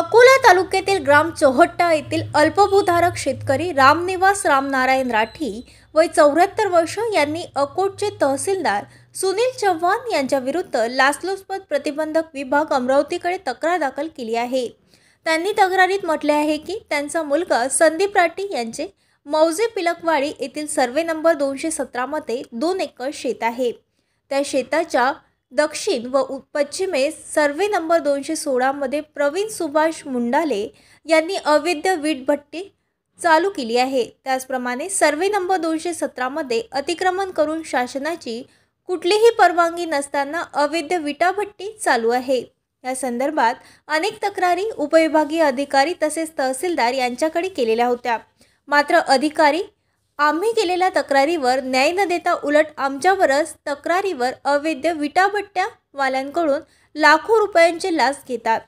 अकोला तालुक्यातील ग्राम चोहट्टा येथील अल्पभूधारक शेतकरी रामनिवास रामनारायण राठी वय 74 वर्ष यांनी अकोटचे तहसीलदार सुनील चव्हाण यांच्या विरुद्ध लाचलुचपत प्रतिबंधक विभाग अमरावतीकडे तक्रार दाखल केली आहे। त्यांनी तक्रारीत म्हटले आहे की त्यांचा मुलगा संदीप राठी यांचे मौजे पिलकवाडी येथील सर्वे नंबर 217 मध्ये 2 एकर शेत आहे। त्या शेताच्या दक्षिण व पश्चिमेस सर्वे नंबर 216 मध्ये प्रवीण सुभाष मुंडाले यांनी अवैध वीट भट्टी चालू केली आहे। त्याचप्रमाणे सर्वे नंबर 217 मध्ये अतिक्रमण करून शासनाची कुठलीही परवानगी नसताना अवैध विटाभट्टी चालू आहे। या संदर्भात अनेक तक्रारी उपविभागीय अधिकारी तसेच तहसीलदार यांच्याकडे केलेल्या होत्या, मात्र अधिकारी आम्ही केलेल्या तक्रारीवर न्याय न देता उलट आमच्यावरच तक्रारीवर अवैध विटाभट्ट्या वाल्यांकडून लाखो रुपयांचे लाच घेतात।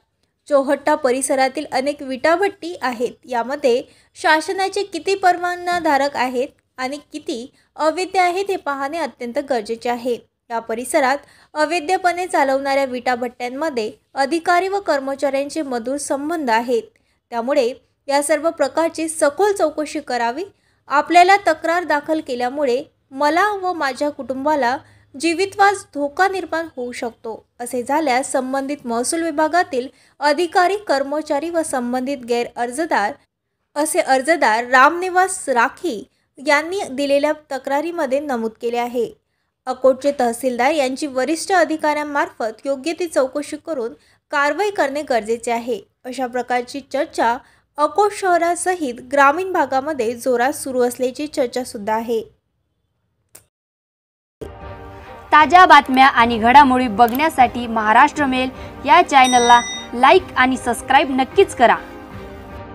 चोहट्टा परिसरातील अनेक विटाभट्टी आहेत, यामध्ये शासनाचे किती परवानाधारक आहेत आणि किती अवैध आहेत हे पाहणे अत्यंत गरजेचे आहे। या परिसरात अवैधपणे चालवणाऱ्या विटाभट्ट्यांमध्ये अधिकारी व कर्मचाऱ्यांचे मधुर संबंध आहेत, त्यामुळे या सर्व प्रकारची सखोल चौकशी करावी। आपल्याला तक्रार दाखल केल्यामुळे मला व माझ्या कुटुंबाला जीवितवास धोका निर्माण होऊ शकतो, असे झाल्यास संबंधित महसूल विभागातील अधिकारी कर्मचारी व संबंधित अर्जदार रामनिवास राठी यांनी दिलेल्या तक्रारीमध्ये नमूद केले आहे। अकोटचे तहसीलदार यांची वरिष्ठ अधिकाऱ्यांमार्फत योग्य ती चौकशी करून कारवाई करणे गरजेचे आहे। अशा प्रकारची चर्चा अकोट शहरासहित ग्रामीण भागामध्ये जोरात सुरू असल्याची चर्चा सुद्धा आहे। ताज्या बातम्या आणि घडामोडी बघण्यासाठी महाराष्ट्र मेल या चॅनलला लाईक आणि सबस्क्राईब नक्कीच करा।